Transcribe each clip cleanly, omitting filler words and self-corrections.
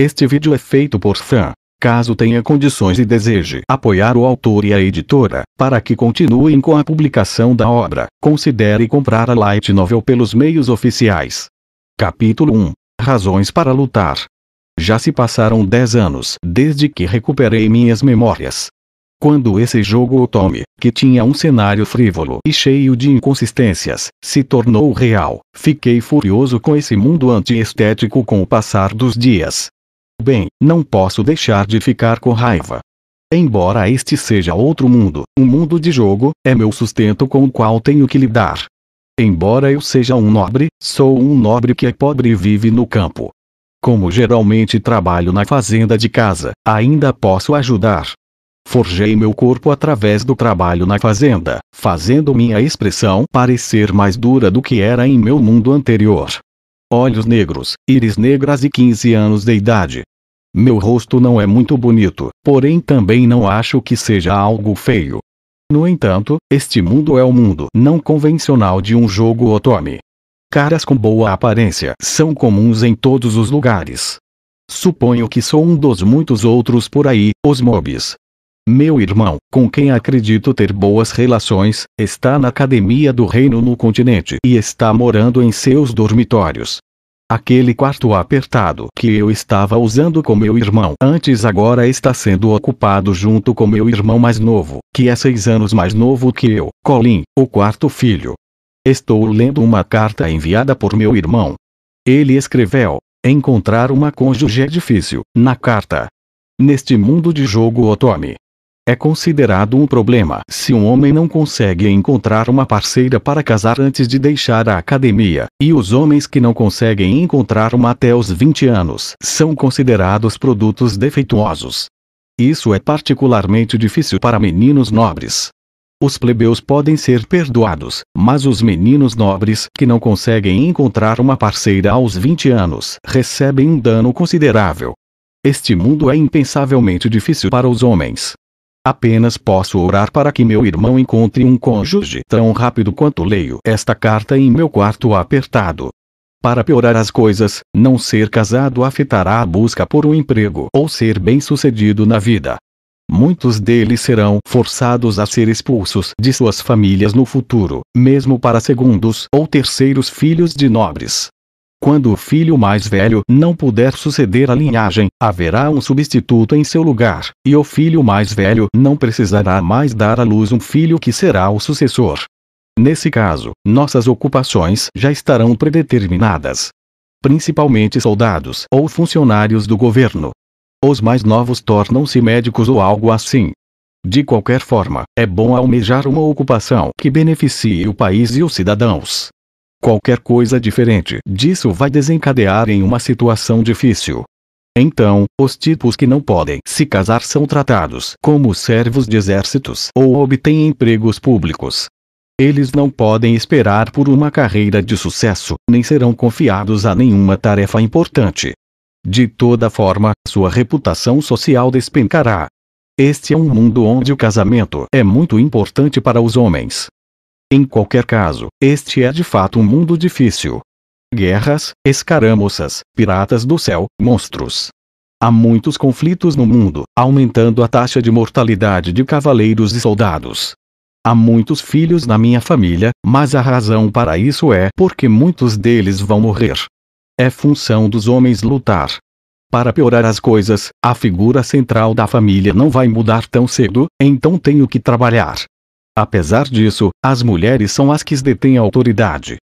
Este vídeo é feito por fã. Caso tenha condições e deseje apoiar o autor e a editora, para que continuem com a publicação da obra, considere comprar a Light Novel pelos meios oficiais. Capítulo 1. Razões para lutar. Já se passaram 10 anos desde que recuperei minhas memórias. Quando esse jogo Otome, que tinha um cenário frívolo e cheio de inconsistências, se tornou real, fiquei furioso com esse mundo antiestético com o passar dos dias. Bem, não posso deixar de ficar com raiva. Embora este seja outro mundo, um mundo de jogo, é meu sustento com o qual tenho que lidar. Embora eu seja um nobre, sou um nobre que é pobre e vive no campo. Como geralmente trabalho na fazenda de casa, ainda posso ajudar. Forjei meu corpo através do trabalho na fazenda, fazendo minha expressão parecer mais dura do que era em meu mundo anterior. Olhos negros, íris negras e 15 anos de idade. Meu rosto não é muito bonito, porém também não acho que seja algo feio. No entanto, este mundo é o mundo não convencional de um jogo Otome. Caras com boa aparência são comuns em todos os lugares. Suponho que sou um dos muitos outros por aí, os mobs. Meu irmão, com quem acredito ter boas relações, está na academia do reino no continente e está morando em seus dormitórios. Aquele quarto apertado que eu estava usando com meu irmão antes agora está sendo ocupado junto com meu irmão mais novo, que é 6 anos mais novo que eu, Colin, o quarto filho. Estou lendo uma carta enviada por meu irmão. Ele escreveu: encontrar uma cônjuge é difícil, na carta. Neste mundo de jogo Otome, é considerado um problema se um homem não consegue encontrar uma parceira para casar antes de deixar a academia, e os homens que não conseguem encontrar uma até os 20 anos são considerados produtos defeituosos. Isso é particularmente difícil para meninos nobres. Os plebeus podem ser perdoados, mas os meninos nobres que não conseguem encontrar uma parceira aos 20 anos recebem um dano considerável. Este mundo é impensavelmente difícil para os homens. Apenas posso orar para que meu irmão encontre um cônjuge tão rápido quanto leio esta carta em meu quarto apertado. Para piorar as coisas, não ser casado afetará a busca por um emprego ou ser bem-sucedido na vida. Muitos deles serão forçados a ser expulsos de suas famílias no futuro, mesmo para segundos ou terceiros filhos de nobres. Quando o filho mais velho não puder suceder a linhagem, haverá um substituto em seu lugar, e o filho mais velho não precisará mais dar à luz um filho que será o sucessor. Nesse caso, nossas ocupações já estarão predeterminadas. Principalmente soldados ou funcionários do governo. Os mais novos tornam-se médicos ou algo assim. De qualquer forma, é bom almejar uma ocupação que beneficie o país e os cidadãos. Qualquer coisa diferente disso vai desencadear em uma situação difícil. Então, os tipos que não podem se casar são tratados como servos de exércitos ou obtêm empregos públicos. Eles não podem esperar por uma carreira de sucesso, nem serão confiados a nenhuma tarefa importante. De toda forma, sua reputação social despencará. Este é um mundo onde o casamento é muito importante para os homens. Em qualquer caso, este é de fato um mundo difícil. Guerras, escaramuças, piratas do céu, monstros. Há muitos conflitos no mundo, aumentando a taxa de mortalidade de cavaleiros e soldados. Há muitos filhos na minha família, mas a razão para isso é porque muitos deles vão morrer. É função dos homens lutar. Para piorar as coisas, a figura central da família não vai mudar tão cedo, então tenho que trabalhar. Apesar disso, as mulheres são as que detêm a autoridade.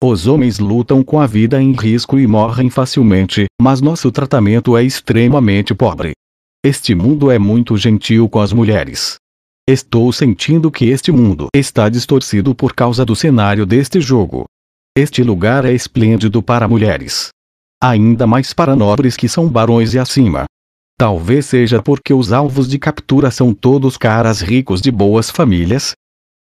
Os homens lutam com a vida em risco e morrem facilmente, mas nosso tratamento é extremamente pobre. Este mundo é muito gentil com as mulheres. Estou sentindo que este mundo está distorcido por causa do cenário deste jogo. Este lugar é esplêndido para mulheres. Ainda mais para nobres que são barões e acima. Talvez seja porque os alvos de captura são todos caras ricos de boas famílias.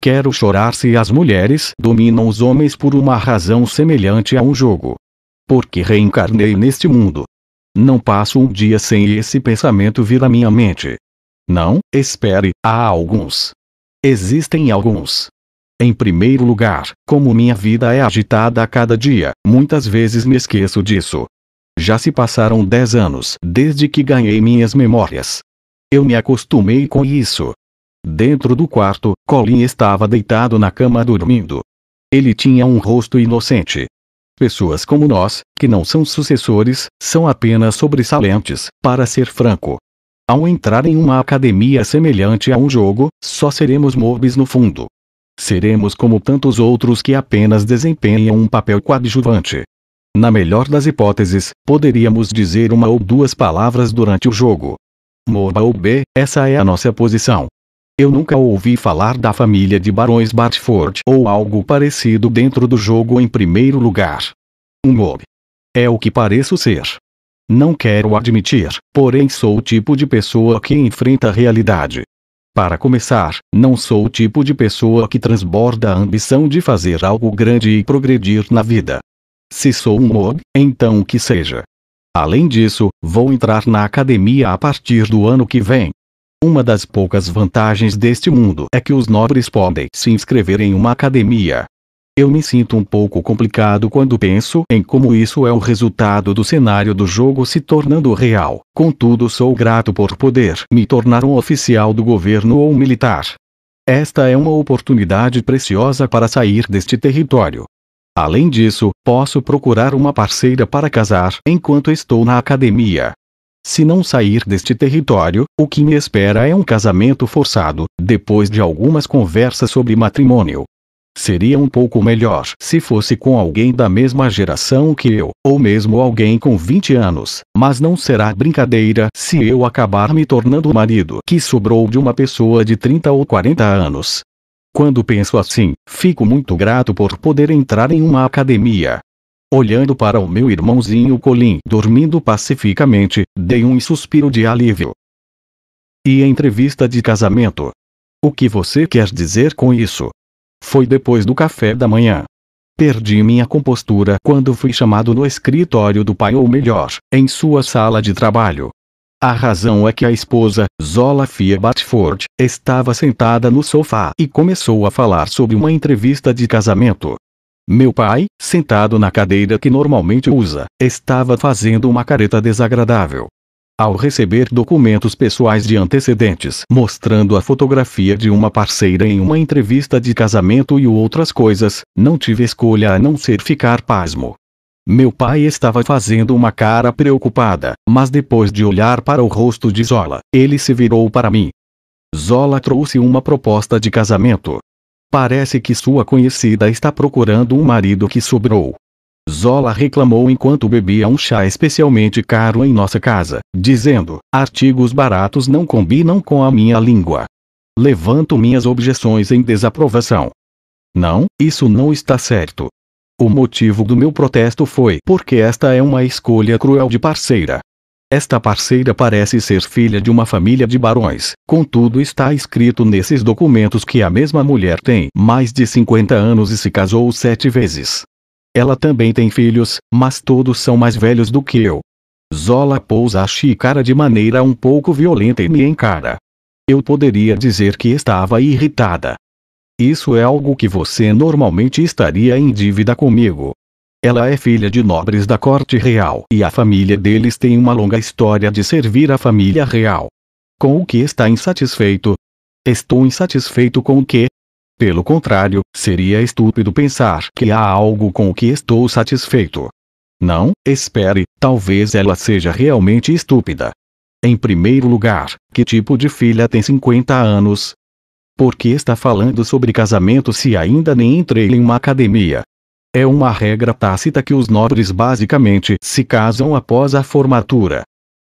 Quero chorar se as mulheres dominam os homens por uma razão semelhante a um jogo. Porque reencarnei neste mundo. Não passo um dia sem esse pensamento vir à minha mente. Não, espere, há alguns. Existem alguns. Em primeiro lugar, como minha vida é agitada a cada dia, muitas vezes me esqueço disso. Já se passaram 10 anos desde que ganhei minhas memórias. Eu me acostumei com isso. Dentro do quarto, Colin estava deitado na cama dormindo. Ele tinha um rosto inocente. Pessoas como nós, que não são sucessores, são apenas sobressalentes, para ser franco. Ao entrar em uma academia semelhante a um jogo, só seremos mobs no fundo. Seremos como tantos outros que apenas desempenham um papel coadjuvante. Na melhor das hipóteses, poderíamos dizer uma ou duas palavras durante o jogo. MOBA ou B, essa é a nossa posição. Eu nunca ouvi falar da família de Barões Bartford ou algo parecido dentro do jogo em primeiro lugar. Um MOB. É o que pareço ser. Não quero admitir, porém sou o tipo de pessoa que enfrenta a realidade. Para começar, não sou o tipo de pessoa que transborda a ambição de fazer algo grande e progredir na vida. Se sou um MOB, então que seja. Além disso, vou entrar na academia a partir do ano que vem. Uma das poucas vantagens deste mundo é que os nobres podem se inscrever em uma academia. Eu me sinto um pouco complicado quando penso em como isso é o resultado do cenário do jogo se tornando real, contudo sou grato por poder me tornar um oficial do governo ou militar. Esta é uma oportunidade preciosa para sair deste território. Além disso, posso procurar uma parceira para casar enquanto estou na academia. Se não sair deste território, o que me espera é um casamento forçado, depois de algumas conversas sobre matrimônio. Seria um pouco melhor se fosse com alguém da mesma geração que eu, ou mesmo alguém com 20 anos, mas não será brincadeira se eu acabar me tornando o marido que sobrou de uma pessoa de 30 ou 40 anos. Quando penso assim, fico muito grato por poder entrar em uma academia. Olhando para o meu irmãozinho Colin dormindo pacificamente, dei um suspiro de alívio. E a entrevista de casamento? O que você quer dizer com isso? Foi depois do café da manhã. Perdi minha compostura quando fui chamado no escritório do pai, ou melhor, em sua sala de trabalho. A razão é que a esposa, Zola Fia Bartford, estava sentada no sofá e começou a falar sobre uma entrevista de casamento. Meu pai, sentado na cadeira que normalmente usa, estava fazendo uma careta desagradável. Ao receber documentos pessoais de antecedentes mostrando a fotografia de uma parceira em uma entrevista de casamento e outras coisas, não tive escolha a não ser ficar pasmo. Meu pai estava fazendo uma cara preocupada, mas depois de olhar para o rosto de Zola, ele se virou para mim. Zola trouxe uma proposta de casamento. Parece que sua conhecida está procurando um marido que sobrou. Zola reclamou enquanto bebia um chá especialmente caro em nossa casa, dizendo: artigos baratos não combinam com a minha língua. Levanto minhas objeções em desaprovação. Não, isso não está certo. O motivo do meu protesto foi porque esta é uma escolha cruel de parceira. Esta parceira parece ser filha de uma família de barões, contudo está escrito nesses documentos que a mesma mulher tem mais de 50 anos e se casou 7 vezes. Ela também tem filhos, mas todos são mais velhos do que eu. Zola pousa a xícara de maneira um pouco violenta e me encara. Eu poderia dizer que estava irritada. Isso é algo que você normalmente estaria em dívida comigo. Ela é filha de nobres da corte real e a família deles tem uma longa história de servir a família real. Com o que está insatisfeito? Estou insatisfeito com o quê? Pelo contrário, seria estúpido pensar que há algo com o que estou satisfeito. Não, espere, talvez ela seja realmente estúpida. Em primeiro lugar, que tipo de filha tem 50 anos? Por que está falando sobre casamento se ainda nem entrei em uma academia? É uma regra tácita que os nobres basicamente se casam após a formatura.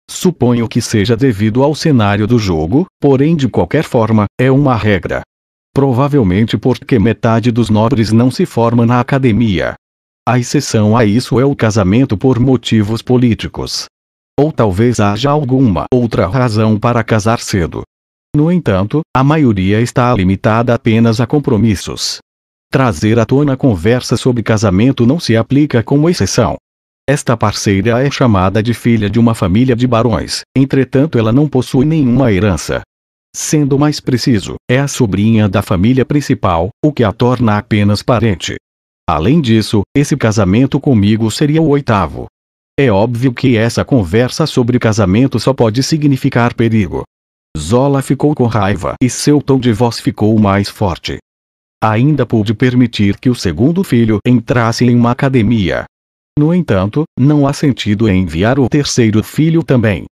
Suponho que seja devido ao cenário do jogo, porém de qualquer forma, é uma regra. Provavelmente porque metade dos nobres não se forma na academia. A exceção a isso é o casamento por motivos políticos. Ou talvez haja alguma outra razão para casar cedo. No entanto, a maioria está limitada apenas a compromissos. Trazer à tona conversa sobre casamento não se aplica como exceção. Esta parceira é chamada de filha de uma família de barões, entretanto ela não possui nenhuma herança. Sendo mais preciso, é a sobrinha da família principal, o que a torna apenas parente. Além disso, esse casamento comigo seria o 8º. É óbvio que essa conversa sobre casamento só pode significar perigo. Zola ficou com raiva e seu tom de voz ficou mais forte. Ainda pude permitir que o segundo filho entrasse em uma academia. No entanto, não há sentido em enviar o terceiro filho também.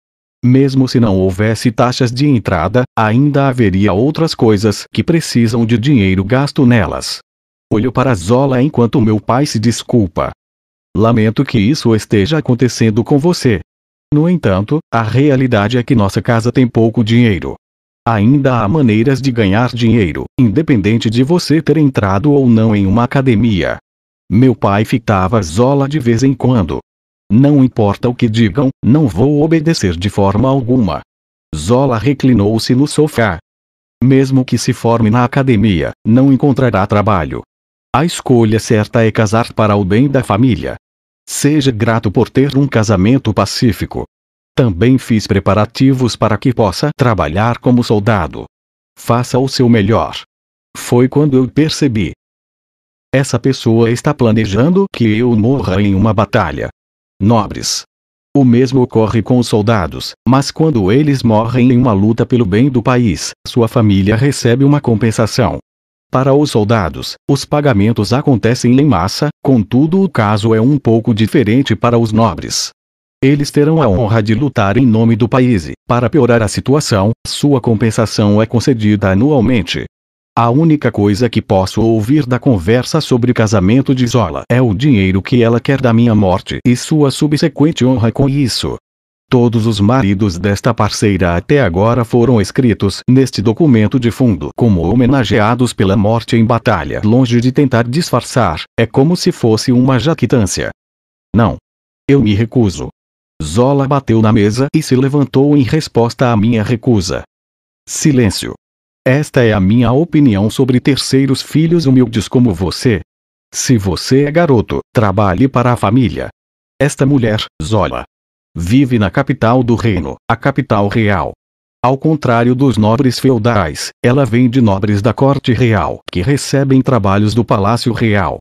Mesmo se não houvesse taxas de entrada, ainda haveria outras coisas que precisam de dinheiro gasto nelas. Olho para Zola enquanto meu pai se desculpa. Lamento que isso esteja acontecendo com você. No entanto, a realidade é que nossa casa tem pouco dinheiro. Ainda há maneiras de ganhar dinheiro, independente de você ter entrado ou não em uma academia. Meu pai fitava Zola de vez em quando. Não importa o que digam, não vou obedecer de forma alguma. Zola reclinou-se no sofá. Mesmo que se forme na academia, não encontrará trabalho. A escolha certa é casar para o bem da família. Seja grato por ter um casamento pacífico. Também fiz preparativos para que possa trabalhar como soldado. Faça o seu melhor. Foi quando eu percebi. Essa pessoa está planejando que eu morra em uma batalha. Nobres. O mesmo ocorre com os soldados, mas quando eles morrem em uma luta pelo bem do país, sua família recebe uma compensação. Para os soldados, os pagamentos acontecem em massa, contudo o caso é um pouco diferente para os nobres. Eles terão a honra de lutar em nome do país e, para piorar a situação, sua compensação é concedida anualmente. A única coisa que posso ouvir da conversa sobre casamento de Zola é o dinheiro que ela quer da minha morte e sua subsequente honra com isso. Todos os maridos desta parceira até agora foram escritos neste documento de fundo como homenageados pela morte em batalha. Longe de tentar disfarçar, é como se fosse uma jactância. Não. Eu me recuso. Zola bateu na mesa e se levantou em resposta à minha recusa. Silêncio. Esta é a minha opinião sobre terceiros filhos humildes como você. Se você é garoto, trabalhe para a família. Esta mulher, Zola, vive na capital do reino, a capital real. Ao contrário dos nobres feudais, ela vem de nobres da corte real, que recebem trabalhos do palácio real.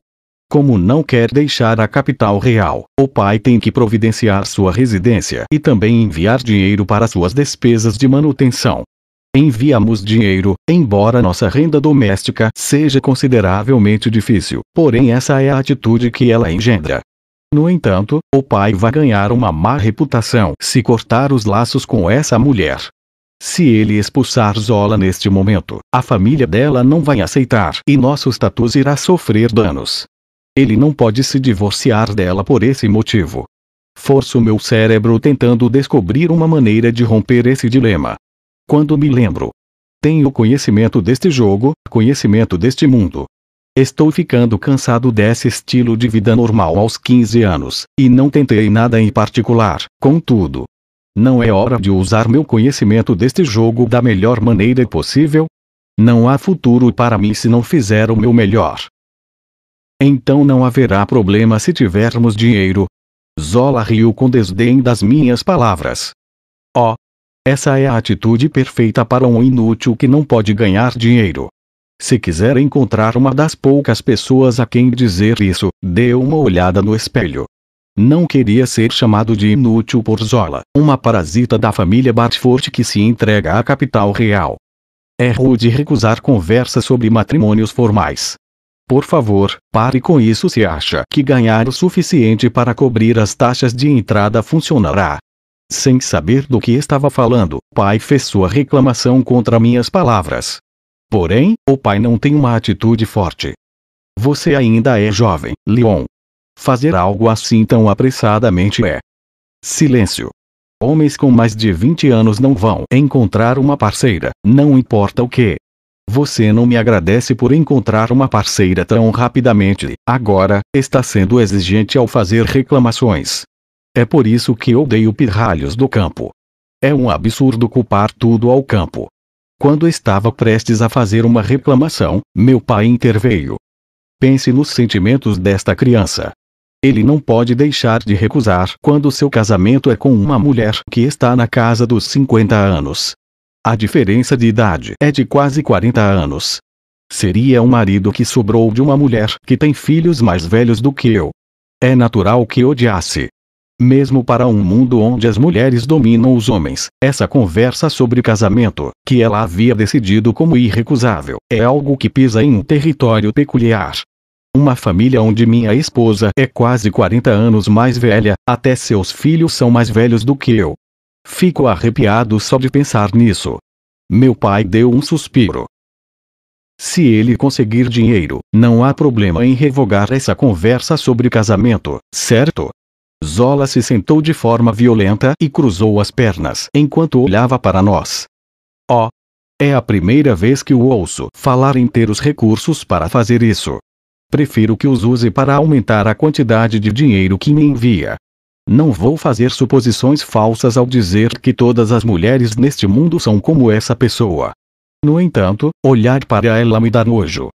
Como não quer deixar a capital real, o pai tem que providenciar sua residência e também enviar dinheiro para suas despesas de manutenção. Enviamos dinheiro, embora nossa renda doméstica seja consideravelmente difícil, porém essa é a atitude que ela engendra. No entanto, o pai vai ganhar uma má reputação se cortar os laços com essa mulher. Se ele expulsar Zola neste momento, a família dela não vai aceitar e nosso status irá sofrer danos. Ele não pode se divorciar dela por esse motivo. Forço meu cérebro tentando descobrir uma maneira de romper esse dilema. Quando me lembro. Tenho conhecimento deste jogo, conhecimento deste mundo. Estou ficando cansado desse estilo de vida normal aos 15 anos, e não tentei nada em particular, contudo. Não é hora de usar meu conhecimento deste jogo da melhor maneira possível? Não há futuro para mim se não fizer o meu melhor. Então não haverá problema se tivermos dinheiro. Zola riu com desdém das minhas palavras. Oh! Essa é a atitude perfeita para um inútil que não pode ganhar dinheiro. Se quiser encontrar uma das poucas pessoas a quem dizer isso, dê uma olhada no espelho. Não queria ser chamado de inútil por Zola, uma parasita da família Bartford que se entrega à capital real. É rude recusar conversa sobre matrimônios formais. Por favor, pare com isso se acha que ganhar o suficiente para cobrir as taxas de entrada funcionará. Sem saber do que estava falando, o pai fez sua reclamação contra minhas palavras. Porém, o pai não tem uma atitude forte. Você ainda é jovem, Leon. Fazer algo assim tão apressadamente é. Silêncio. Homens com mais de 20 anos não vão encontrar uma parceira, não importa o que. Você não me agradece por encontrar uma parceira tão rapidamente, agora, está sendo exigente ao fazer reclamações. É por isso que odeio pirralhos do campo. É um absurdo culpar tudo ao campo. Quando estava prestes a fazer uma reclamação, meu pai interveio. Pense nos sentimentos desta criança. Ele não pode deixar de recusar quando seu casamento é com uma mulher que está na casa dos 50 anos. A diferença de idade é de quase 40 anos. Seria um marido que sobrou de uma mulher que tem filhos mais velhos do que eu. É natural que odiasse. Mesmo para um mundo onde as mulheres dominam os homens, essa conversa sobre casamento, que ela havia decidido como irrecusável, é algo que pisa em um território peculiar. Uma família onde minha esposa é quase 40 anos mais velha, até seus filhos são mais velhos do que eu. Fico arrepiado só de pensar nisso. Meu pai deu um suspiro. Se ele conseguir dinheiro, não há problema em revogar essa conversa sobre casamento, certo? Zola se sentou de forma violenta e cruzou as pernas enquanto olhava para nós. Oh! É a primeira vez que o ouço falar em ter os recursos para fazer isso. Prefiro que os use para aumentar a quantidade de dinheiro que me envia. Não vou fazer suposições falsas ao dizer que todas as mulheres neste mundo são como essa pessoa. No entanto, olhar para ela me dá nojo.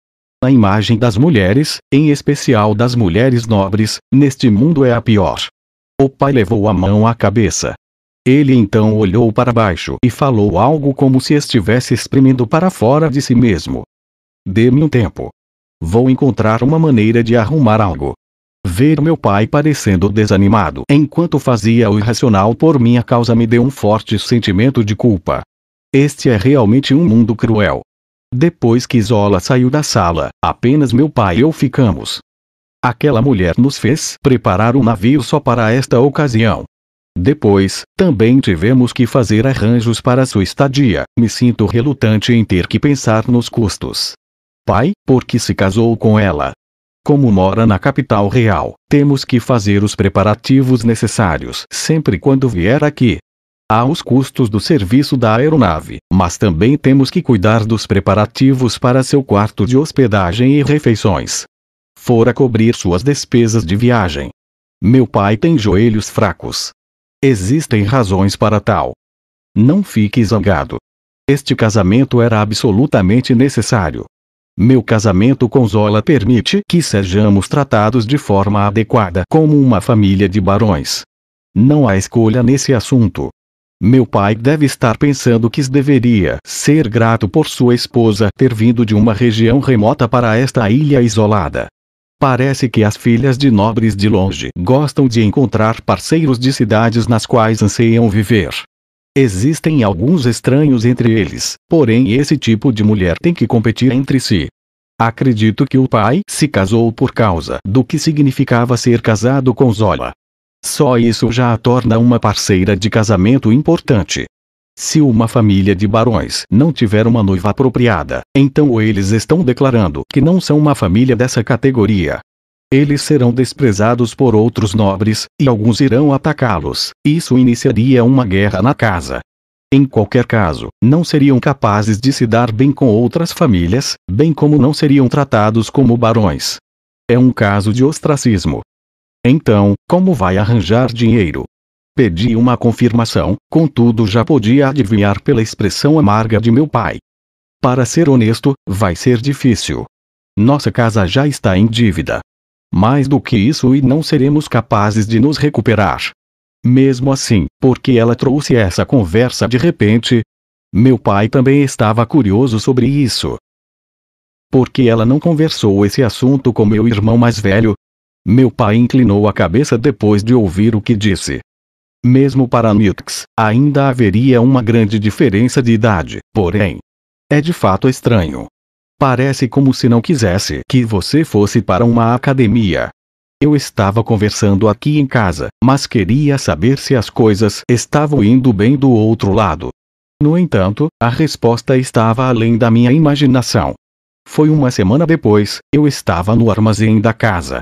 A imagem das mulheres, em especial das mulheres nobres, neste mundo é a pior. O pai levou a mão à cabeça. Ele então olhou para baixo e falou algo como se estivesse exprimindo para fora de si mesmo. Dê-me um tempo. Vou encontrar uma maneira de arrumar algo. Ver meu pai parecendo desanimado enquanto fazia o irracional por minha causa me deu um forte sentimento de culpa. Este é realmente um mundo cruel. Depois que Zola saiu da sala, apenas meu pai e eu ficamos. Aquela mulher nos fez preparar um navio só para esta ocasião. Depois, também tivemos que fazer arranjos para sua estadia. Me sinto relutante em ter que pensar nos custos. Pai, porque se casou com ela. Como mora na capital real, temos que fazer os preparativos necessários sempre quando vier aqui. Há os custos do serviço da aeronave, mas também temos que cuidar dos preparativos para seu quarto de hospedagem e refeições. Fora cobrir suas despesas de viagem. Meu pai tem joelhos fracos. Existem razões para tal. Não fique zangado. Este casamento era absolutamente necessário. Meu casamento com Zola permite que sejamos tratados de forma adequada como uma família de barões. Não há escolha nesse assunto. Meu pai deve estar pensando que deveria ser grato por sua esposa ter vindo de uma região remota para esta ilha isolada. Parece que as filhas de nobres de longe gostam de encontrar parceiros de cidades nas quais anseiam viver. Existem alguns estranhos entre eles, porém esse tipo de mulher tem que competir entre si. Acredito que o pai se casou por causa do que significava ser casado com Zola. Só isso já a torna uma parceira de casamento importante. Se uma família de barões não tiver uma noiva apropriada, então eles estão declarando que não são uma família dessa categoria. Eles serão desprezados por outros nobres, e alguns irão atacá-los. Isso iniciaria uma guerra na casa. Em qualquer caso, não seriam capazes de se dar bem com outras famílias, bem como não seriam tratados como barões. É um caso de ostracismo. Então, como vai arranjar dinheiro? Pedi uma confirmação, contudo já podia adivinhar pela expressão amarga de meu pai. Para ser honesto, vai ser difícil. Nossa casa já está em dívida. Mais do que isso e não seremos capazes de nos recuperar. Mesmo assim, porque ela trouxe essa conversa de repente? Meu pai também estava curioso sobre isso. Porque ela não conversou esse assunto com meu irmão mais velho? Meu pai inclinou a cabeça depois de ouvir o que disse. Mesmo para Nilks, ainda haveria uma grande diferença de idade, porém. É de fato estranho. Parece como se não quisesse que você fosse para uma academia. Eu estava conversando aqui em casa, mas queria saber se as coisas estavam indo bem do outro lado. No entanto, a resposta estava além da minha imaginação. Foi uma semana depois, eu estava no armazém da casa.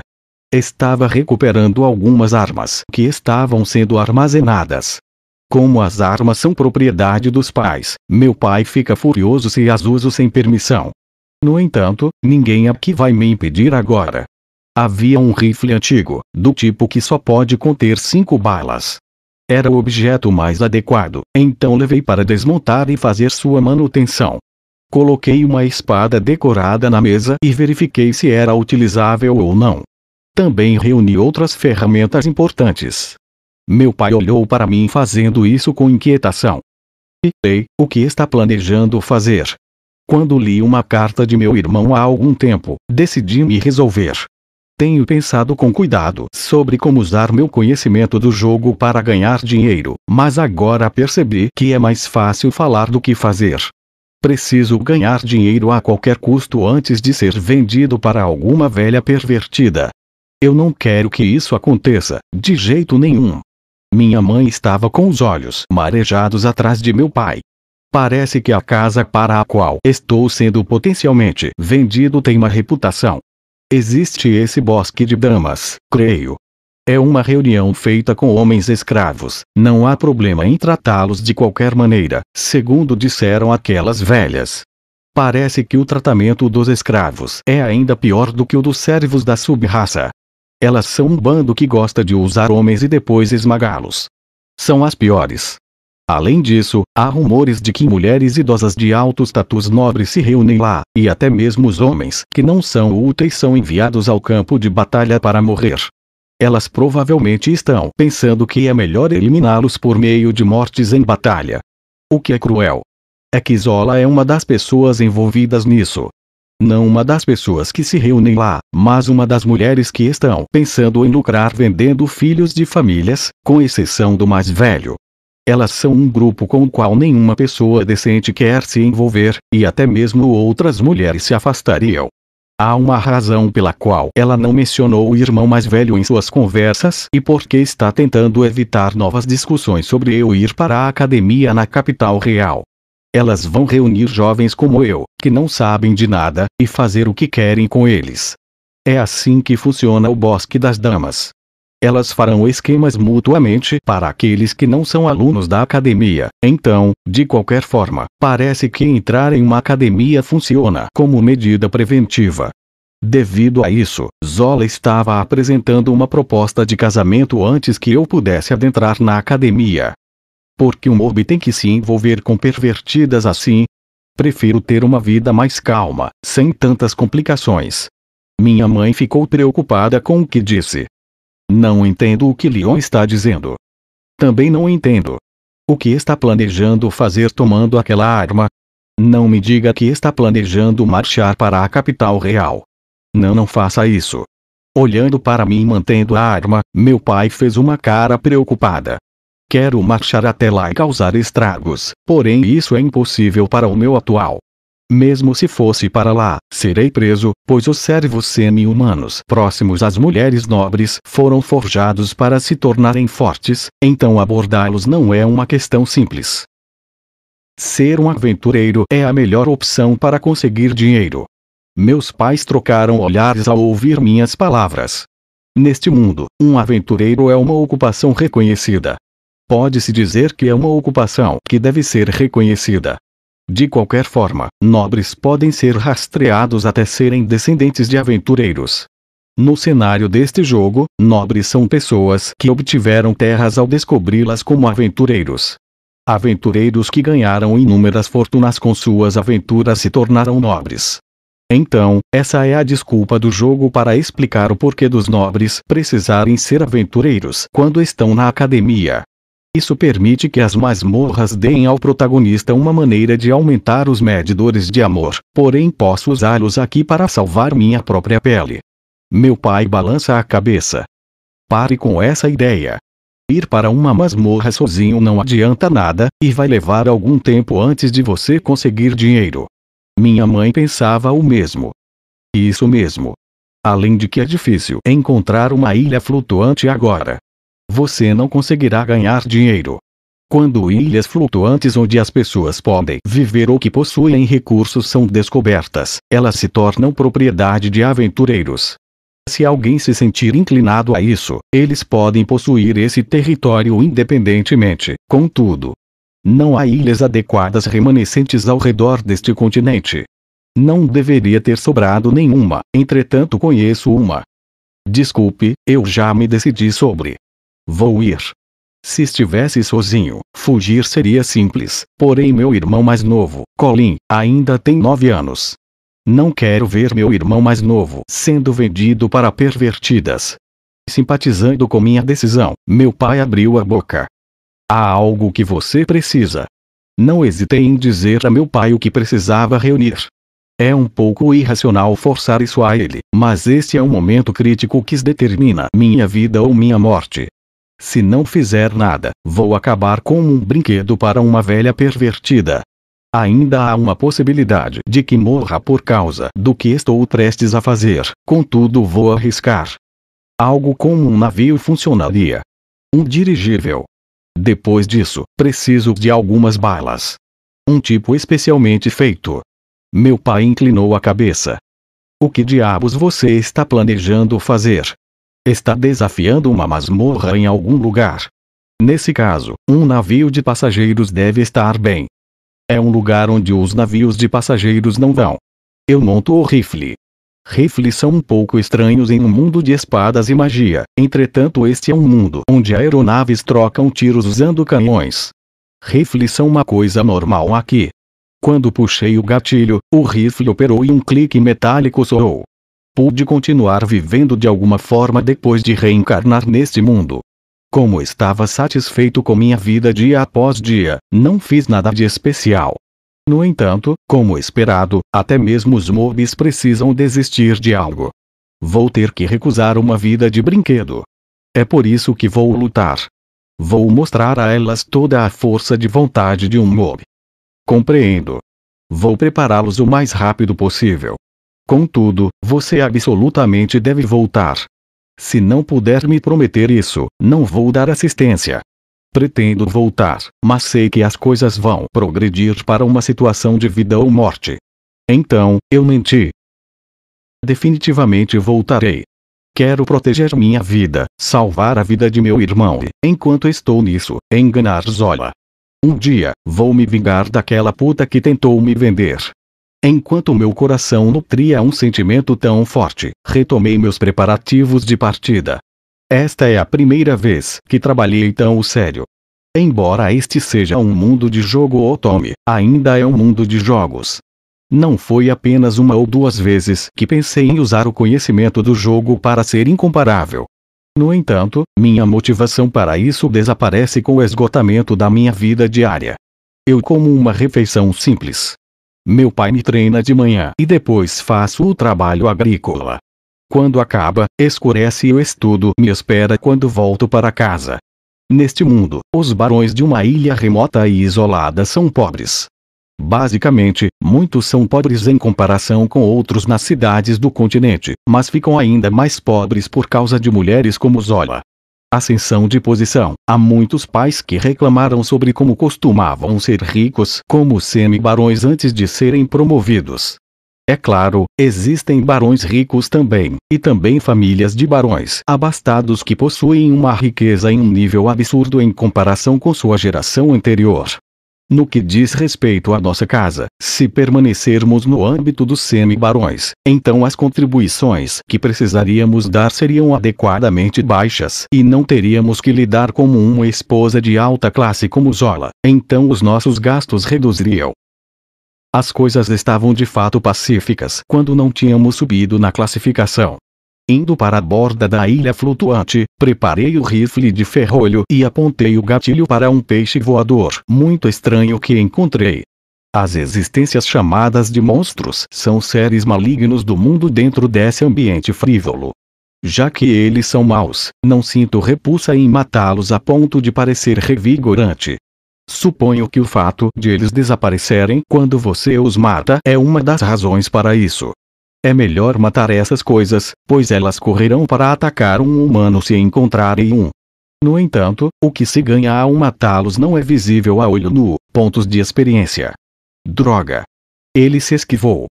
Estava recuperando algumas armas que estavam sendo armazenadas. Como as armas são propriedade dos pais, meu pai fica furioso se as uso sem permissão. No entanto, ninguém aqui vai me impedir agora. Havia um rifle antigo, do tipo que só pode conter 5 balas. Era o objeto mais adequado, então levei para desmontar e fazer sua manutenção. Coloquei uma espada decorada na mesa e verifiquei se era utilizável ou não. Também reuni outras ferramentas importantes. Meu pai olhou para mim fazendo isso com inquietação. E, o que está planejando fazer? Quando li uma carta de meu irmão há algum tempo, decidi me resolver. Tenho pensado com cuidado sobre como usar meu conhecimento do jogo para ganhar dinheiro, mas agora percebi que é mais fácil falar do que fazer. Preciso ganhar dinheiro a qualquer custo antes de ser vendido para alguma velha pervertida. Eu não quero que isso aconteça, de jeito nenhum. Minha mãe estava com os olhos marejados atrás de meu pai. Parece que a casa para a qual estou sendo potencialmente vendido tem uma reputação. Existe esse bosque de damas, creio. É uma reunião feita com homens escravos, não há problema em tratá-los de qualquer maneira, segundo disseram aquelas velhas. Parece que o tratamento dos escravos é ainda pior do que o dos servos da sub-raça. Elas são um bando que gosta de usar homens e depois esmagá-los. São as piores. Além disso, há rumores de que mulheres idosas de alto status nobre se reúnem lá, e até mesmo os homens que não são úteis são enviados ao campo de batalha para morrer. Elas provavelmente estão pensando que é melhor eliminá-los por meio de mortes em batalha. O que é cruel é que Zola é uma das pessoas envolvidas nisso. Não uma das pessoas que se reúnem lá, mas uma das mulheres que estão pensando em lucrar vendendo filhos de famílias, com exceção do mais velho. Elas são um grupo com o qual nenhuma pessoa decente quer se envolver, e até mesmo outras mulheres se afastariam. Há uma razão pela qual ela não mencionou o irmão mais velho em suas conversas e porque está tentando evitar novas discussões sobre eu ir para a academia na capital real. Elas vão reunir jovens como eu, que não sabem de nada, e fazer o que querem com eles. É assim que funciona o Bosque das Damas. Elas farão esquemas mutuamente para aqueles que não são alunos da academia. Então, de qualquer forma, parece que entrar em uma academia funciona como medida preventiva. Devido a isso, Zola estava apresentando uma proposta de casamento antes que eu pudesse adentrar na academia. Por que um mob tem que se envolver com pervertidas assim? Prefiro ter uma vida mais calma, sem tantas complicações. Minha mãe ficou preocupada com o que disse. Não entendo o que Leon está dizendo. Também não entendo. O que está planejando fazer tomando aquela arma? Não me diga que está planejando marchar para a capital real. Não faça isso. Olhando para mim mantendo a arma, meu pai fez uma cara preocupada. Quero marchar até lá e causar estragos, porém isso é impossível para o meu atual. Mesmo se fosse para lá, serei preso, pois os servos semi-humanos próximos às mulheres nobres foram forjados para se tornarem fortes, então abordá-los não é uma questão simples. Ser um aventureiro é a melhor opção para conseguir dinheiro. Meus pais trocaram olhares ao ouvir minhas palavras. Neste mundo, um aventureiro é uma ocupação reconhecida. Pode-se dizer que é uma ocupação que deve ser reconhecida. De qualquer forma, nobres podem ser rastreados até serem descendentes de aventureiros. No cenário deste jogo, nobres são pessoas que obtiveram terras ao descobri-las como aventureiros. Aventureiros que ganharam inúmeras fortunas com suas aventuras se tornaram nobres. Então, essa é a desculpa do jogo para explicar o porquê dos nobres precisarem ser aventureiros quando estão na academia. Isso permite que as masmorras deem ao protagonista uma maneira de aumentar os medidores de amor, porém posso usá-los aqui para salvar minha própria pele. Meu pai balança a cabeça. Pare com essa ideia. Ir para uma masmorra sozinho não adianta nada, e vai levar algum tempo antes de você conseguir dinheiro. Minha mãe pensava o mesmo. Isso mesmo. Além de que é difícil encontrar uma ilha flutuante agora. Você não conseguirá ganhar dinheiro. Quando ilhas flutuantes onde as pessoas podem viver ou que possuem recursos são descobertas, elas se tornam propriedade de aventureiros. Se alguém se sentir inclinado a isso, eles podem possuir esse território independentemente. Contudo, não há ilhas adequadas remanescentes ao redor deste continente. Não deveria ter sobrado nenhuma, entretanto conheço uma. Desculpe, eu já me decidi sobre. Vou ir. Se estivesse sozinho, fugir seria simples, porém meu irmão mais novo, Colin, ainda tem 9 anos. Não quero ver meu irmão mais novo sendo vendido para pervertidas. Simpatizando com minha decisão, meu pai abriu a boca. Há algo que você precisa. Não hesitei em dizer a meu pai o que precisava reunir. É um pouco irracional forçar isso a ele, mas este é um momento crítico que determina minha vida ou minha morte. Se não fizer nada, vou acabar como um brinquedo para uma velha pervertida. Ainda há uma possibilidade de que morra por causa do que estou prestes a fazer, contudo vou arriscar. Algo como um navio funcionaria. Um dirigível. Depois disso, preciso de algumas balas. Um tipo especialmente feito. Meu pai inclinou a cabeça. O que diabos você está planejando fazer? Está desafiando uma masmorra em algum lugar. Nesse caso, um navio de passageiros deve estar bem. É um lugar onde os navios de passageiros não vão. Eu monto o rifle. Rifles são um pouco estranhos em um mundo de espadas e magia, entretanto este é um mundo onde aeronaves trocam tiros usando canhões. Rifles são uma coisa normal aqui. Quando puxei o gatilho, o rifle operou e um clique metálico soou. Pude continuar vivendo de alguma forma depois de reencarnar neste mundo. Como estava satisfeito com minha vida dia após dia, não fiz nada de especial. No entanto, como esperado, até mesmo os mobs precisam desistir de algo. Vou ter que recusar uma vida de brinquedo. É por isso que vou lutar. Vou mostrar a elas toda a força de vontade de um mob. Compreendo. Vou prepará-los o mais rápido possível. Contudo, você absolutamente deve voltar. Se não puder me prometer isso, não vou dar assistência. Pretendo voltar, mas sei que as coisas vão progredir para uma situação de vida ou morte. Então, eu menti. Definitivamente voltarei. Quero proteger minha vida, salvar a vida de meu irmão e, enquanto estou nisso, enganar Zola. Um dia, vou me vingar daquela puta que tentou me vender. Enquanto meu coração nutria um sentimento tão forte, retomei meus preparativos de partida. Esta é a primeira vez que trabalhei tão sério. Embora este seja um mundo de jogo Otome, ainda é um mundo de jogos. Não foi apenas uma ou duas vezes que pensei em usar o conhecimento do jogo para ser incomparável. No entanto, minha motivação para isso desaparece com o esgotamento da minha vida diária. Eu como uma refeição simples. Meu pai me treina de manhã e depois faço o trabalho agrícola. Quando acaba, escurece e o estudo me espera quando volto para casa. Neste mundo, os barões de uma ilha remota e isolada são pobres. Basicamente, muitos são pobres em comparação com outros nas cidades do continente, mas ficam ainda mais pobres por causa de mulheres como Zola. Ascensão de posição. Há muitos pais que reclamaram sobre como costumavam ser ricos como semi-barões antes de serem promovidos. É claro, existem barões ricos também, e também famílias de barões abastados que possuem uma riqueza em um nível absurdo em comparação com sua geração anterior. No que diz respeito à nossa casa, se permanecermos no âmbito dos semi-barões, então as contribuições que precisaríamos dar seriam adequadamente baixas e não teríamos que lidar como uma esposa de alta classe como Zola, então os nossos gastos reduziriam. As coisas estavam de fato pacíficas quando não tínhamos subido na classificação. Indo para a borda da ilha flutuante, preparei o rifle de ferrolho e apontei o gatilho para um peixe voador muito estranho que encontrei. As existências chamadas de monstros são seres malignos do mundo dentro desse ambiente frívolo. Já que eles são maus, não sinto repulsa em matá-los a ponto de parecer revigorante. Suponho que o fato de eles desaparecerem quando você os mata é uma das razões para isso. É melhor matar essas coisas, pois elas correrão para atacar um humano se encontrarem um. No entanto, o que se ganha ao matá-los não é visível a olho nu. Pontos de experiência. Droga! Ele se esquivou.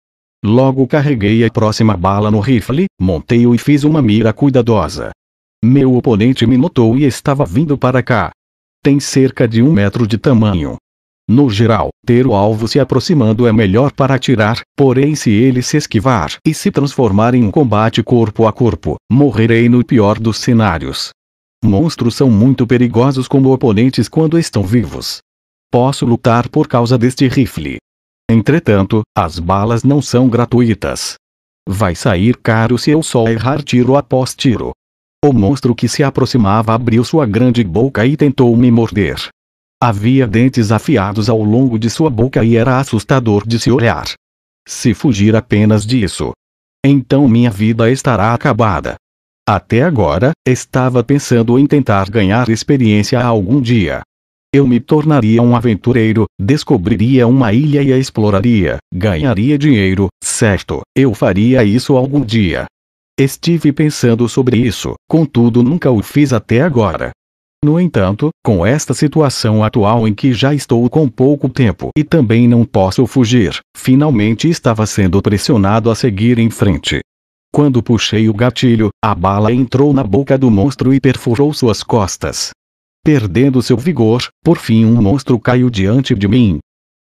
Logo carreguei a próxima bala no rifle, montei-o e fiz uma mira cuidadosa. Meu oponente me notou e estava vindo para cá. Tem cerca de 1 metro de tamanho. No geral, ter o alvo se aproximando é melhor para atirar, porém se ele se esquivar e se transformar em um combate corpo a corpo, morrerei no pior dos cenários. Monstros são muito perigosos como oponentes quando estão vivos. Posso lutar por causa deste rifle. Entretanto, as balas não são gratuitas. Vai sair caro se eu só errar tiro após tiro. O monstro que se aproximava abriu sua grande boca e tentou me morder. Havia dentes afiados ao longo de sua boca e era assustador de se olhar. Se fugir apenas disso, então minha vida estará acabada. Até agora, estava pensando em tentar ganhar experiência algum dia. Eu me tornaria um aventureiro, descobriria uma ilha e a exploraria, ganharia dinheiro, certo, eu faria isso algum dia. Estive pensando sobre isso, contudo nunca o fiz até agora. No entanto, com esta situação atual em que já estou com pouco tempo e também não posso fugir, finalmente estava sendo pressionado a seguir em frente. Quando puxei o gatilho, a bala entrou na boca do monstro e perfurou suas costas. Perdendo seu vigor, por fim um monstro caiu diante de mim.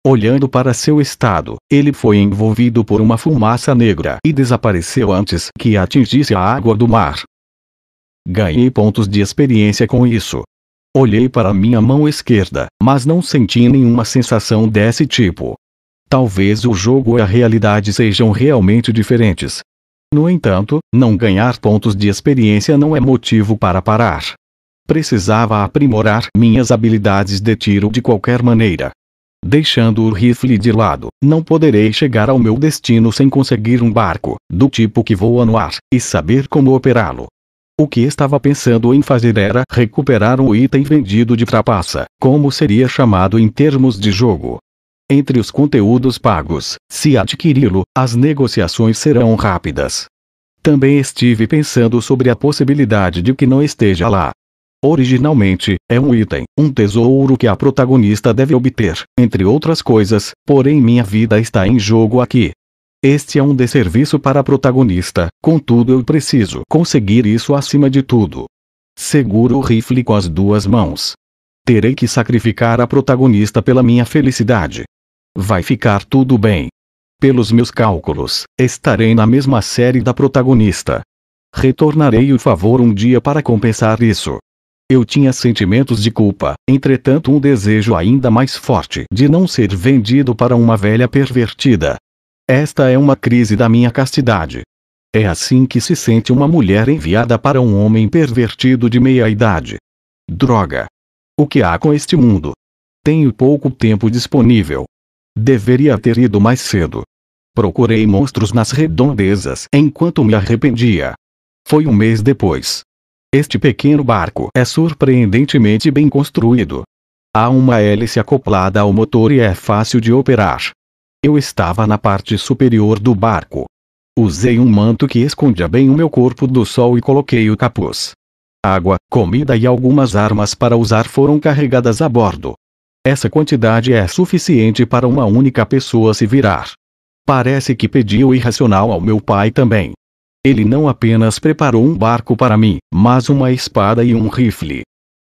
Olhando para seu estado, ele foi envolvido por uma fumaça negra e desapareceu antes que atingisse a água do mar. Ganhei pontos de experiência com isso. Olhei para minha mão esquerda, mas não senti nenhuma sensação desse tipo. Talvez o jogo e a realidade sejam realmente diferentes. No entanto, não ganhar pontos de experiência não é motivo para parar. Precisava aprimorar minhas habilidades de tiro de qualquer maneira. Deixando o rifle de lado, não poderei chegar ao meu destino sem conseguir um barco, do tipo que voa no ar, e saber como operá-lo. O que estava pensando em fazer era recuperar um item vendido de trapaça, como seria chamado em termos de jogo. Entre os conteúdos pagos, se adquiri-lo, as negociações serão rápidas. Também estive pensando sobre a possibilidade de que não esteja lá. Originalmente, é um item, um tesouro que a protagonista deve obter, entre outras coisas, porém minha vida está em jogo aqui. Este é um desserviço para a protagonista, contudo eu preciso conseguir isso acima de tudo. Seguro o rifle com as duas mãos. Terei que sacrificar a protagonista pela minha felicidade. Vai ficar tudo bem. Pelos meus cálculos, estarei na mesma série da protagonista. Retornarei o favor um dia para compensar isso. Eu tinha sentimentos de culpa, entretanto um desejo ainda mais forte de não ser vendido para uma velha pervertida. Esta é uma crise da minha castidade. É assim que se sente uma mulher enviada para um homem pervertido de meia-idade. Droga! O que há com este mundo? Tenho pouco tempo disponível. Deveria ter ido mais cedo. Procurei monstros nas redondezas enquanto me arrependia. Foi um mês depois. Este pequeno barco é surpreendentemente bem construído. Há uma hélice acoplada ao motor e é fácil de operar. Eu estava na parte superior do barco. Usei um manto que escondia bem o meu corpo do sol e coloquei o capuz. Água, comida e algumas armas para usar foram carregadas a bordo. Essa quantidade é suficiente para uma única pessoa se virar. Parece que pedi o irracional ao meu pai também. Ele não apenas preparou um barco para mim, mas uma espada e um rifle.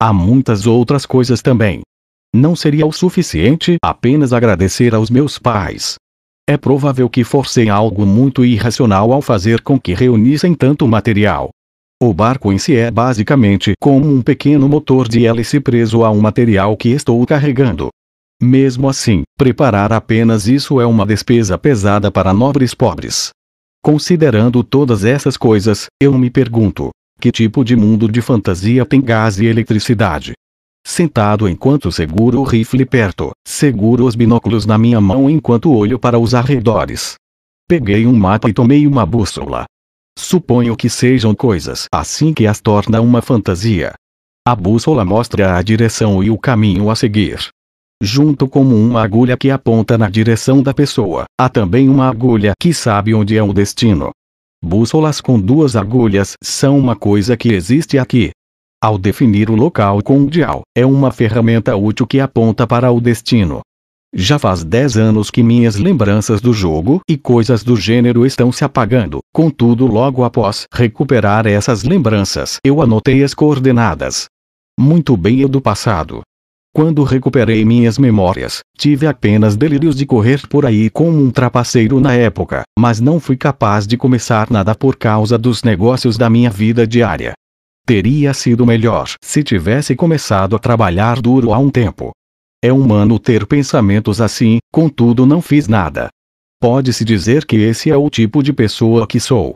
Há muitas outras coisas também. Não seria o suficiente apenas agradecer aos meus pais. É provável que forcei algo muito irracional ao fazer com que reunissem tanto material. O barco em si é basicamente como um pequeno motor de hélice preso a um material que estou carregando. Mesmo assim, preparar apenas isso é uma despesa pesada para nobres pobres. Considerando todas essas coisas, eu me pergunto: que tipo de mundo de fantasia tem gás e eletricidade? Sentado enquanto seguro o rifle perto, seguro os binóculos na minha mão enquanto olho para os arredores. Peguei um mapa e tomei uma bússola. Suponho que sejam coisas assim que as torna uma fantasia. A bússola mostra a direção e o caminho a seguir. Junto com uma agulha que aponta na direção da pessoa, há também uma agulha que sabe onde é o destino. Bússolas com duas agulhas são uma coisa que existe aqui. Ao definir o local com um dial, é uma ferramenta útil que aponta para o destino. Já faz 10 anos que minhas lembranças do jogo e coisas do gênero estão se apagando, contudo logo após recuperar essas lembranças eu anotei as coordenadas. Muito bem, eu do passado. Quando recuperei minhas memórias, tive apenas delírios de correr por aí como um trapaceiro na época, mas não fui capaz de começar nada por causa dos negócios da minha vida diária. Teria sido melhor se tivesse começado a trabalhar duro há um tempo. É humano ter pensamentos assim, contudo não fiz nada. Pode-se dizer que esse é o tipo de pessoa que sou.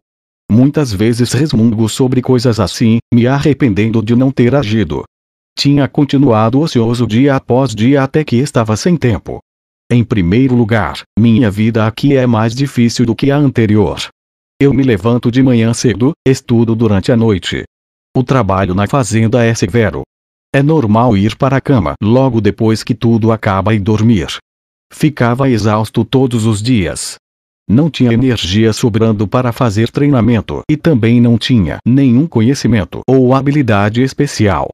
Muitas vezes resmungo sobre coisas assim, me arrependendo de não ter agido. Tinha continuado ocioso dia após dia até que estava sem tempo. Em primeiro lugar, minha vida aqui é mais difícil do que a anterior. Eu me levanto de manhã cedo, estudo durante a noite. O trabalho na fazenda é severo. É normal ir para a cama logo depois que tudo acaba e dormir. Ficava exausto todos os dias. Não tinha energia sobrando para fazer treinamento e também não tinha nenhum conhecimento ou habilidade especial.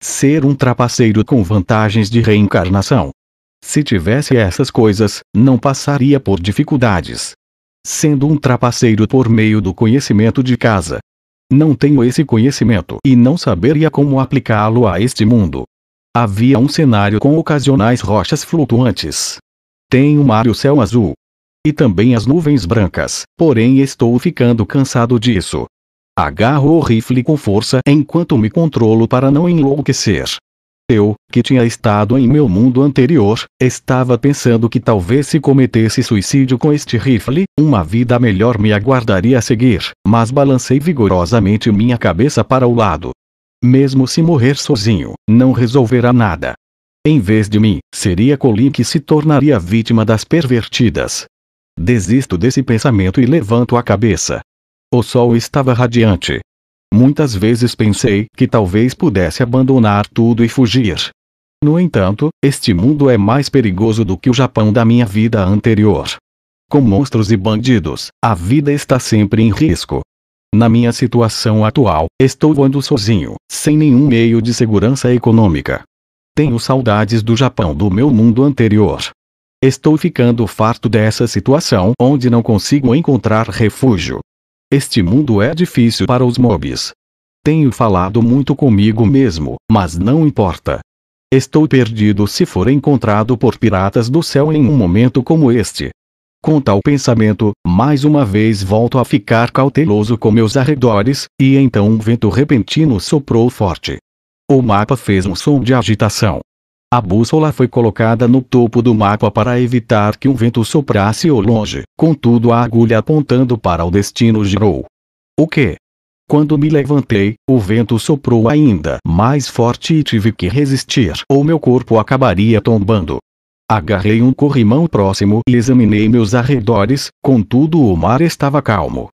Ser um trapaceiro com vantagens de reencarnação. Se tivesse essas coisas, não passaria por dificuldades. Sendo um trapaceiro por meio do conhecimento de casa. Não tenho esse conhecimento e não saberia como aplicá-lo a este mundo. Havia um cenário com ocasionais rochas flutuantes. Tenho mar e o céu azul. E também as nuvens brancas, porém estou ficando cansado disso. Agarro o rifle com força enquanto me controlo para não enlouquecer. Eu, que tinha estado em meu mundo anterior, estava pensando que talvez se cometesse suicídio com este rifle, uma vida melhor me aguardaria a seguir, mas balancei vigorosamente minha cabeça para o lado. Mesmo se morrer sozinho, não resolverá nada. Em vez de mim, seria Colin que se tornaria vítima das pervertidas. Desisto desse pensamento e levanto a cabeça. O sol estava radiante. Muitas vezes pensei que talvez pudesse abandonar tudo e fugir. No entanto, este mundo é mais perigoso do que o Japão da minha vida anterior. Com monstros e bandidos, a vida está sempre em risco. Na minha situação atual, estou voando sozinho, sem nenhum meio de segurança econômica. Tenho saudades do Japão do meu mundo anterior. Estou ficando farto dessa situação onde não consigo encontrar refúgio. Este mundo é difícil para os mobs. Tenho falado muito comigo mesmo, mas não importa. Estou perdido se for encontrado por piratas do céu em um momento como este. Com tal pensamento, mais uma vez volto a ficar cauteloso com meus arredores, e então um vento repentino soprou forte. O mapa fez um som de agitação. A bússola foi colocada no topo do mapa para evitar que um vento soprasse ao longe, contudo a agulha apontando para o destino girou. O quê? Quando me levantei, o vento soprou ainda mais forte e tive que resistir ou meu corpo acabaria tombando. Agarrei um corrimão próximo e examinei meus arredores, contudo o mar estava calmo.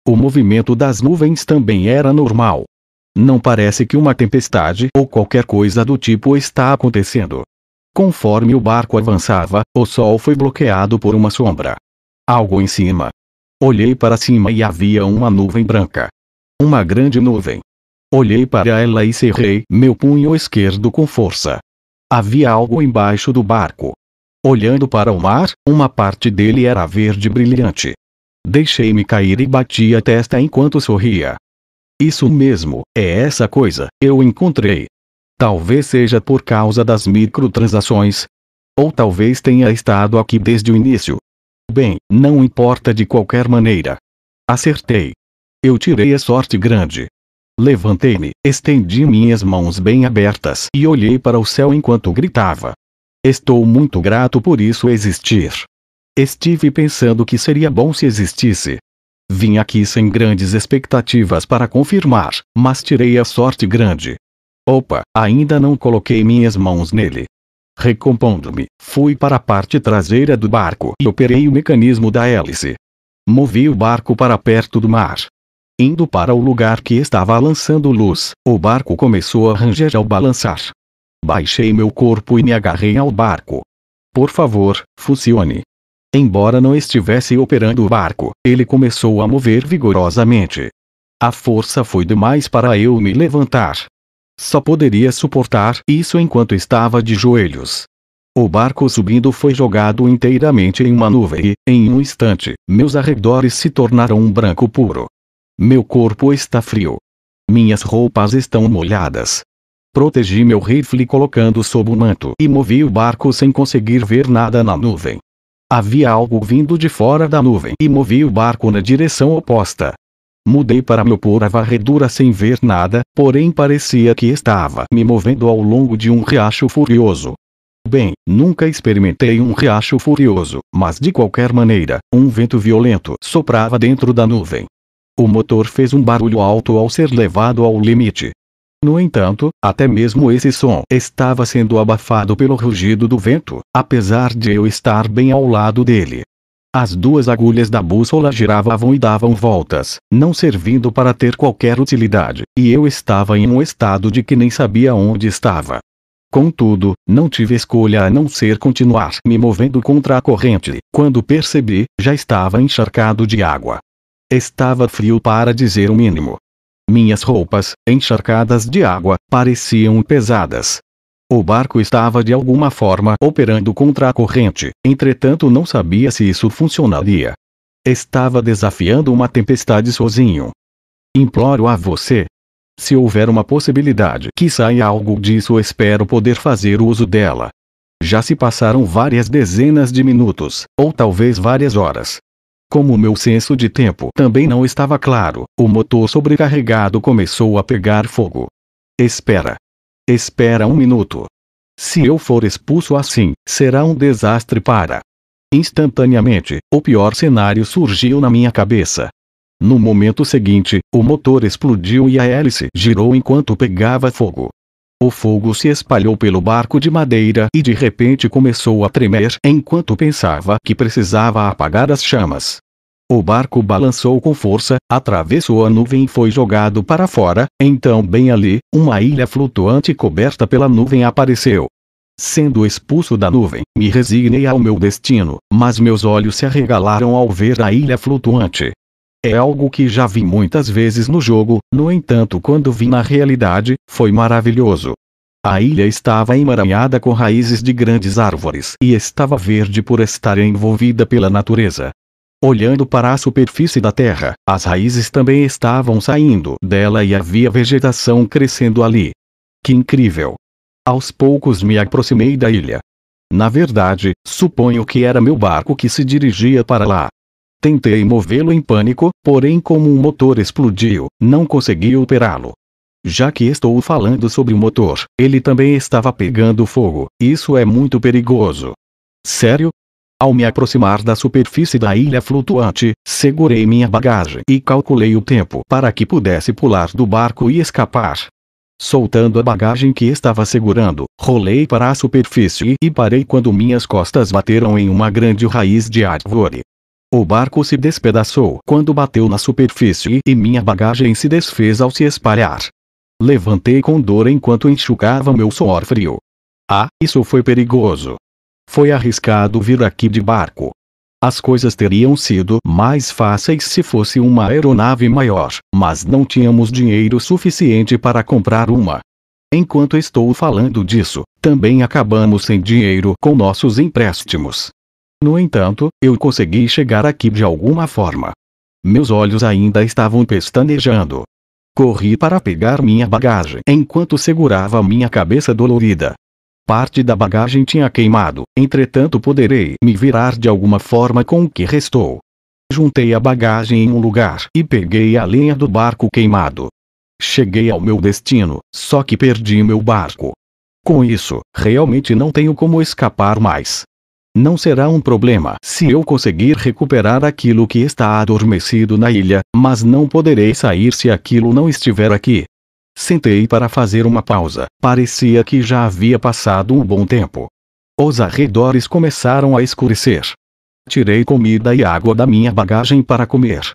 O movimento das nuvens também era normal. Não parece que uma tempestade ou qualquer coisa do tipo está acontecendo. Conforme o barco avançava, o sol foi bloqueado por uma sombra. Algo em cima. Olhei para cima e havia uma nuvem branca. Uma grande nuvem. Olhei para ela e cerrei meu punho esquerdo com força. Havia algo embaixo do barco. Olhando para o mar, uma parte dele era verde brilhante. Deixei-me cair e bati a testa enquanto sorria. Isso mesmo, é essa coisa, eu encontrei. Talvez seja por causa das microtransações. Ou talvez tenha estado aqui desde o início. Bem, não importa de qualquer maneira. Acertei. Eu tirei a sorte grande. Levantei-me, estendi minhas mãos bem abertas e olhei para o céu enquanto gritava. Estou muito grato por isso existir. Estive pensando que seria bom se existisse. Vim aqui sem grandes expectativas para confirmar, mas tirei a sorte grande. Opa, ainda não coloquei minhas mãos nele. Recompondo-me, fui para a parte traseira do barco e operei o mecanismo da hélice. Movi o barco para perto do mar. Indo para o lugar que estava lançando luz, o barco começou a ranger ao balançar. Baixei meu corpo e me agarrei ao barco. Por favor, funcione. Embora não estivesse operando o barco, ele começou a mover vigorosamente. A força foi demais para eu me levantar. Só poderia suportar isso enquanto estava de joelhos. O barco subindo foi jogado inteiramente em uma nuvem e, em um instante, meus arredores se tornaram um branco puro. Meu corpo está frio. Minhas roupas estão molhadas. Protegi meu rifle colocando sob o manto e movi o barco sem conseguir ver nada na nuvem. Havia algo vindo de fora da nuvem e movi o barco na direção oposta. Mudei para me opor à varredura sem ver nada, porém parecia que estava me movendo ao longo de um riacho furioso. Bem, nunca experimentei um riacho furioso, mas de qualquer maneira, um vento violento soprava dentro da nuvem. O motor fez um barulho alto ao ser levado ao limite. No entanto, até mesmo esse som estava sendo abafado pelo rugido do vento, apesar de eu estar bem ao lado dele. As duas agulhas da bússola giravam e davam voltas, não servindo para ter qualquer utilidade, e eu estava em um estado de que nem sabia onde estava. Contudo, não tive escolha a não ser continuar me movendo contra a corrente. Quando percebi, já estava encharcado de água. Estava frio para dizer o mínimo. Minhas roupas, encharcadas de água, pareciam pesadas. O barco estava de alguma forma operando contra a corrente, entretanto não sabia se isso funcionaria. Estava desafiando uma tempestade sozinho. Imploro a você. Se houver uma possibilidade que saia algo disso, espero poder fazer uso dela. Já se passaram várias dezenas de minutos, ou talvez várias horas. Como meu senso de tempo também não estava claro, o motor sobrecarregado começou a pegar fogo. Espera. Espera um minuto. Se eu for expulso assim, será um desastre para... Instantaneamente, o pior cenário surgiu na minha cabeça. No momento seguinte, o motor explodiu e a hélice girou enquanto pegava fogo. O fogo se espalhou pelo barco de madeira e de repente começou a tremer enquanto pensava que precisava apagar as chamas. O barco balançou com força, atravessou a nuvem e foi jogado para fora. Então, bem ali, uma ilha flutuante coberta pela nuvem apareceu. Sendo expulso da nuvem, me resignei ao meu destino, mas meus olhos se arregalaram ao ver a ilha flutuante. É algo que já vi muitas vezes no jogo, no entanto, quando vi na realidade, foi maravilhoso. A ilha estava emaranhada com raízes de grandes árvores e estava verde por estar envolvida pela natureza. Olhando para a superfície da terra, as raízes também estavam saindo dela e havia vegetação crescendo ali. Que incrível! Aos poucos me aproximei da ilha. Na verdade, suponho que era meu barco que se dirigia para lá. Tentei movê-lo em pânico, porém como o motor explodiu, não consegui operá-lo. Já que estou falando sobre o motor, ele também estava pegando fogo. Isso é muito perigoso. Sério? Ao me aproximar da superfície da ilha flutuante, segurei minha bagagem e calculei o tempo para que pudesse pular do barco e escapar. Soltando a bagagem que estava segurando, rolei para a superfície e parei quando minhas costas bateram em uma grande raiz de árvore. O barco se despedaçou quando bateu na superfície e minha bagagem se desfez ao se espalhar. Levantei com dor enquanto enxugava meu suor frio. Ah, isso foi perigoso. Foi arriscado vir aqui de barco. As coisas teriam sido mais fáceis se fosse uma aeronave maior, mas não tínhamos dinheiro suficiente para comprar uma. Enquanto estou falando disso, também acabamos sem dinheiro com nossos empréstimos. No entanto, eu consegui chegar aqui de alguma forma. Meus olhos ainda estavam pestanejando. Corri para pegar minha bagagem enquanto segurava minha cabeça dolorida. Parte da bagagem tinha queimado, entretanto poderei me virar de alguma forma com o que restou. Juntei a bagagem em um lugar e peguei a lenha do barco queimado. Cheguei ao meu destino, só que perdi meu barco. Com isso, realmente não tenho como escapar mais. Não será um problema se eu conseguir recuperar aquilo que está adormecido na ilha, mas não poderei sair se aquilo não estiver aqui. Sentei para fazer uma pausa, parecia que já havia passado um bom tempo. Os arredores começaram a escurecer. Tirei comida e água da minha bagagem para comer.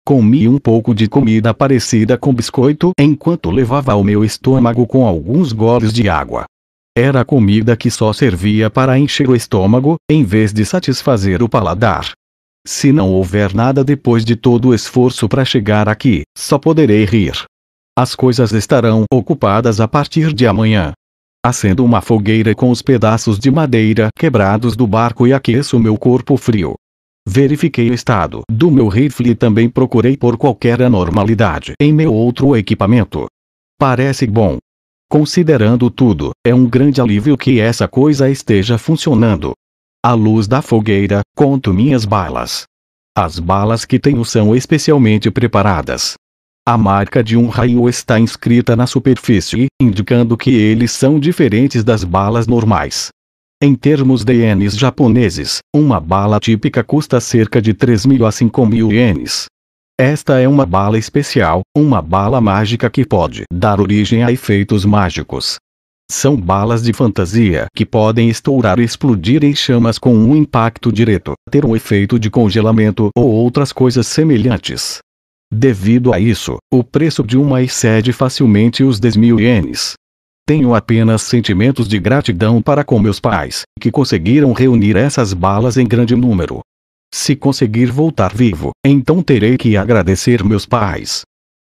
Comi um pouco de comida parecida com biscoito enquanto levava ao meu estômago com alguns goles de água. Era comida que só servia para encher o estômago, em vez de satisfazer o paladar. Se não houver nada depois de todo o esforço para chegar aqui, só poderei rir. As coisas estarão ocupadas a partir de amanhã. Acendo uma fogueira com os pedaços de madeira quebrados do barco e aqueço meu corpo frio. Verifiquei o estado do meu rifle e também procurei por qualquer anormalidade em meu outro equipamento. Parece bom. Considerando tudo, é um grande alívio que essa coisa esteja funcionando. À luz da fogueira, conto minhas balas. As balas que tenho são especialmente preparadas. A marca de um raio está inscrita na superfície, indicando que eles são diferentes das balas normais. Em termos de ienes japoneses, uma bala típica custa cerca de 3.000 a 5.000 ienes. Esta é uma bala especial, uma bala mágica que pode dar origem a efeitos mágicos. São balas de fantasia que podem estourar e explodir em chamas com um impacto direto, ter um efeito de congelamento ou outras coisas semelhantes. Devido a isso, o preço de uma excede facilmente os 10.000 ienes. Tenho apenas sentimentos de gratidão para com meus pais, que conseguiram reunir essas balas em grande número. Se conseguir voltar vivo, então terei que agradecer meus pais.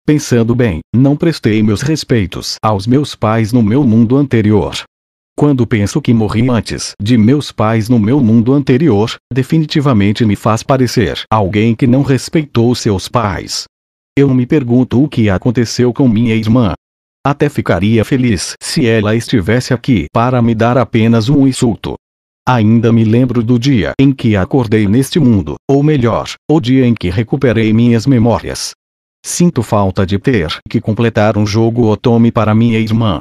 Pensando bem, não prestei meus respeitos aos meus pais no meu mundo anterior. Quando penso que morri antes de meus pais no meu mundo anterior, definitivamente me faz parecer alguém que não respeitou seus pais. Eu me pergunto o que aconteceu com minha irmã. Até ficaria feliz se ela estivesse aqui para me dar apenas um insulto. Ainda me lembro do dia em que acordei neste mundo, ou melhor, o dia em que recuperei minhas memórias. Sinto falta de ter que completar um jogo Otome para minha irmã.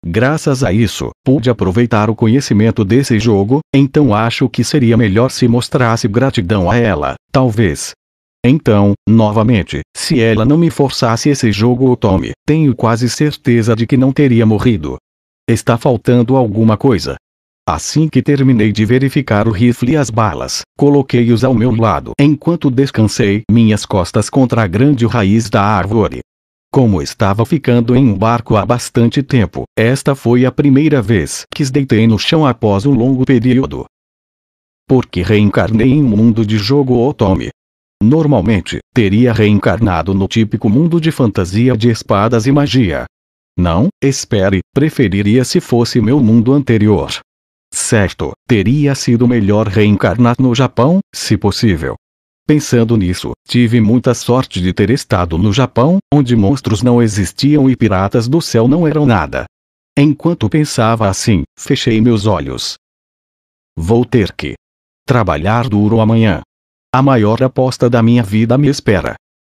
Graças a isso, pude aproveitar o conhecimento desse jogo, então acho que seria melhor se mostrasse gratidão a ela, talvez. Então, novamente, se ela não me forçasse esse jogo Otome, tenho quase certeza de que não teria morrido. Está faltando alguma coisa. Assim que terminei de verificar o rifle e as balas, coloquei-os ao meu lado enquanto descansei minhas costas contra a grande raiz da árvore. Como estava ficando em um barco há bastante tempo, esta foi a primeira vez que deitei no chão após um longo período. Porque reencarnei em um mundo de jogo Otome. Normalmente, teria reencarnado no típico mundo de fantasia de espadas e magia. Não, espere, preferiria se fosse meu mundo anterior. Certo, teria sido melhor reencarnar no Japão, se possível. Pensando nisso, tive muita sorte de ter estado no Japão, onde monstros não existiam e piratas do céu não eram nada. Enquanto pensava assim, fechei meus olhos. Vou ter que trabalhar duro amanhã. A maior aposta da minha vida me espera.